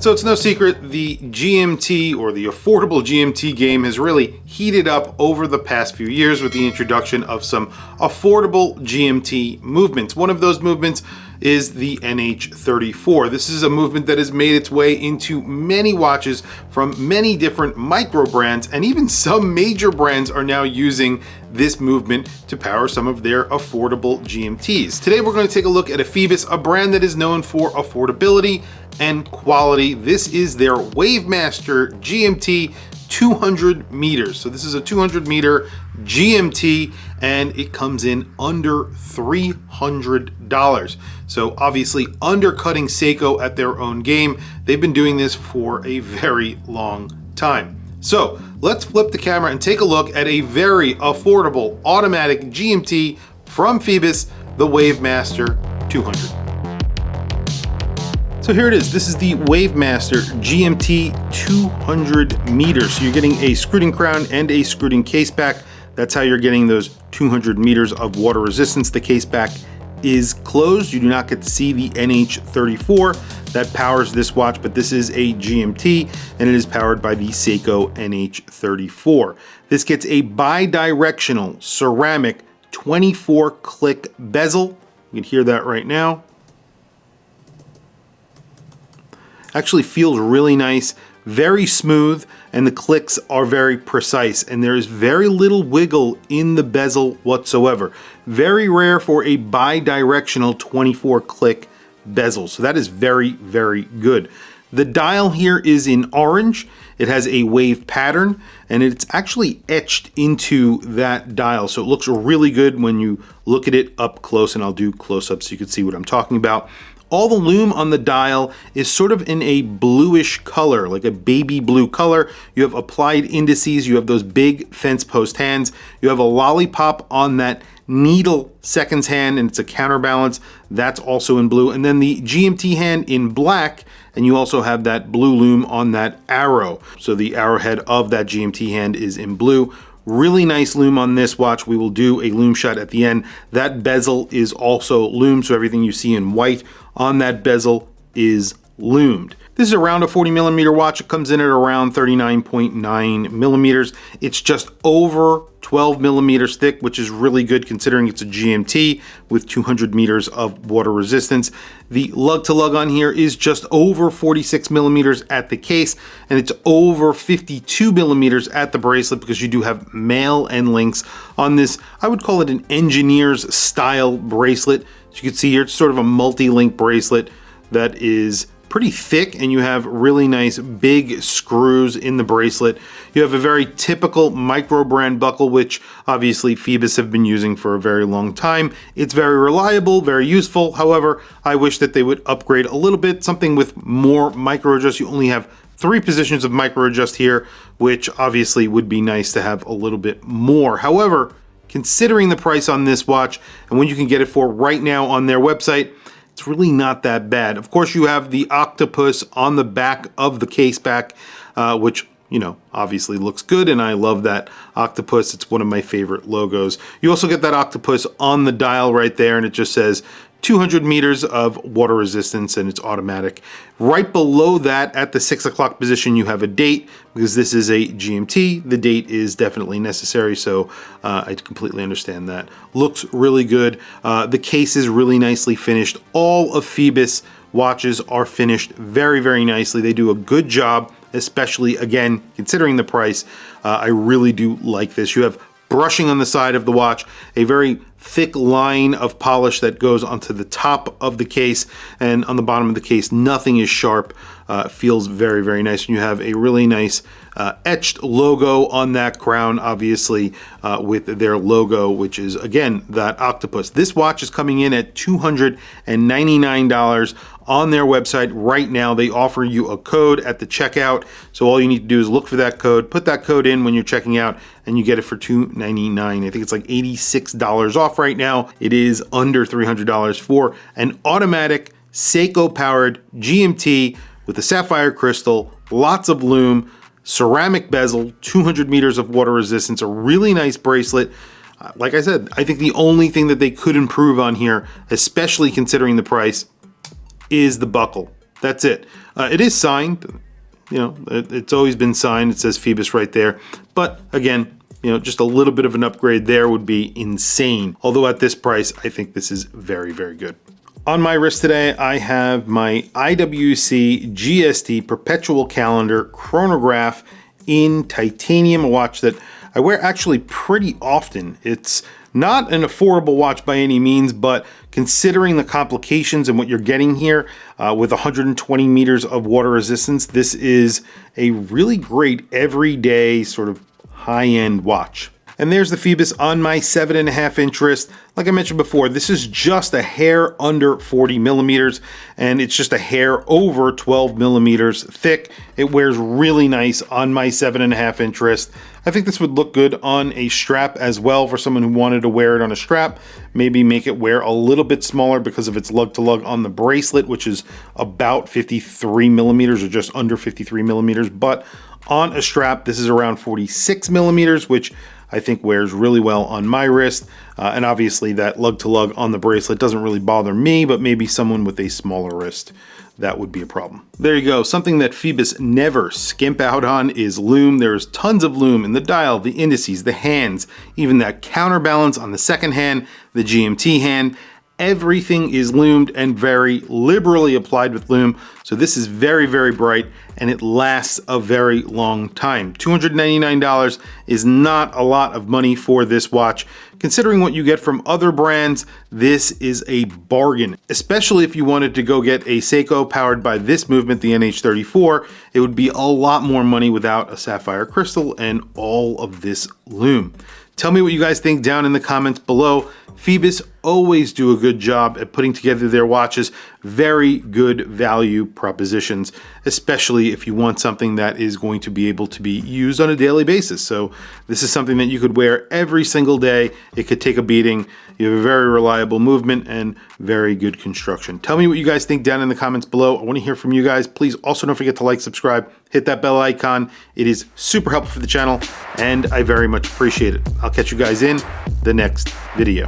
So it's no secret the GMT, or the affordable GMT game, has really heated up over the past few years with the introduction of some affordable GMT movements. One of those movements is the NH34. This is a movement that has made its way into many watches from many different micro brands, and even some major brands are now using this movement to power some of their affordable GMTs. Today we're going to take a look at a Phoibos, a brand that is known for affordability and quality. This is their Wavemaster GMT 200 meters. So this is a 200 meter GMT and it comes in under $300. So obviously undercutting Seiko at their own game. They've been doing this for a very long time. So let's flip the camera and take a look at a very affordable automatic GMT from Phoibos, the Wavemaster 200. So here it is. This is the Wavemaster GMT 200 meters. So you're getting a screwed-in crown and a screwed-in case back. That's how you're getting those 200 meters of water resistance. The case back is closed. You do not get to see the NH34 that powers this watch, but this is a GMT and it is powered by the Seiko NH34. This gets a bi-directional ceramic 24-click bezel. You can hear that right now. Actually feels really nice, very smooth, and the clicks are very precise, and there is very little wiggle in the bezel whatsoever. Very rare for a bi-directional 24-click bezel, so that is very, very good. The dial here is in orange. It has a wave pattern, and it's actually etched into that dial, so it looks really good when you look at it up close, and I'll do close-up so you can see what I'm talking about. All the lume on the dial is sort of in a bluish color, like a baby blue color. You have applied indices, you have those big fence post hands, you have a lollipop on that needle seconds hand, and it's a counterbalance. That's also in blue. And then the GMT hand in black, and you also have that blue lume on that arrow. So the arrowhead of that GMT hand is in blue. Really nice lume on this watch. We will do a lume shot at the end. That bezel is also lumed, so everything you see in white on that bezel is lumed. This is around a 40 millimeter watch. It comes in at around 39.9 millimeters. It's just over 12 millimeters thick, which is really good considering it's a GMT with 200 meters of water resistance. The lug to lug on here is just over 46 millimeters at the case, and it's over 52 millimeters at the bracelet because you do have male end links on this. I would call it an engineer's style bracelet. As you can see here, it's sort of a multi-link bracelet that is pretty thick, and you have really nice big screws in the bracelet. You have a very typical micro brand buckle, which obviously Phoibos have been using for a very long time. It's very reliable, very useful. However, I wish that they would upgrade a little bit, something with more micro adjust. You only have 3 positions of micro adjust here, which obviously would be nice to have a little bit more. However, considering the price on this watch and what you can get it for right now on their website, it's really not that bad. Of course, you have the octopus on the back of the case back, which, you know, obviously looks good, and I love that octopus. It's one of my favorite logos. You also get that octopus on the dial right there, and it just says 200 meters of water resistance, and it's automatic. Right below that, at the 6 o'clock position, you have a date. Because this is a GMT, the date is definitely necessary, so I completely understand that. Looks really good. The case is really nicely finished. All of Phoibos watches are finished very, very nicely. They do a good job, especially, again, considering the price. I really do like this. You have brushing on the side of the watch, a very thick line of polish that goes onto the top of the case, and on the bottom of the case nothing is sharp. Feels very, very nice. And you have a really nice etched logo on that crown, obviously with their logo, which is again that octopus. This watch is coming in at $299 on their website right now. They offer you a code at the checkout, so all you need to do is look for that code, put that code in when you're checking out, and you get it for $299. I think it's like $86 off right now. It is under $300 for an automatic Seiko powered GMT with a sapphire crystal, lots of lume, ceramic bezel, 200 meters of water resistance, a really nice bracelet. Like I said, I think the only thing that they could improve on here, especially considering the price, is the buckle. that's it. It is signed. You know, it's always been signed. It says Phoibos right there. But again, you know, just a little bit of an upgrade there would be insane. Although at this price, I think this is very, very good. On my wrist today, I have my IWC GST Perpetual Calendar Chronograph in titanium, a watch that I wear actually pretty often. It's not an affordable watch by any means, but considering the complications and what you're getting here with 120 meters of water resistance, this is a really great everyday sort of high-end watch. And there's the Phoibos on my 7.5 inch wrist. Like I mentioned before, this is just a hair under 40 millimeters, and it's just a hair over 12 millimeters thick. It wears really nice on my 7.5 inch wrist. I think this would look good on a strap as well for someone who wanted to wear it on a strap. Maybe make it wear a little bit smaller because of its lug-to-lug on the bracelet, which is about 53 millimeters or just under 53 millimeters. But on a strap, this is around 46 millimeters, which I think wears really well on my wrist. And obviously that lug-to-lug on the bracelet doesn't really bother me, but maybe someone with a smaller wrist, that would be a problem. There you go. Something that Phoibos never skimp out on is lume. There's tons of lume in the dial, the indices, the hands, even that counterbalance on the second hand, the GMT hand. Everything is lumed and very liberally applied with lume. So this is very, very bright and it lasts a very long time. $299 is not a lot of money for this watch. Considering what you get from other brands, this is a bargain, especially if you wanted to go get a Seiko powered by this movement, the NH34. It would be a lot more money without a sapphire crystal and all of this lume. Tell me what you guys think down in the comments below. Phoibos always do a good job at putting together their watches. Very good value propositions, especially if you want something that is going to be able to be used on a daily basis. So this is something that you could wear every single day. It could take a beating. You have a very reliable movement and very good construction. Tell me what you guys think down in the comments below. I want to hear from you guys. Please also don't forget to like, subscribe, hit that bell icon. It is super helpful for the channel and I very much appreciate it. I'll catch you guys in the next video.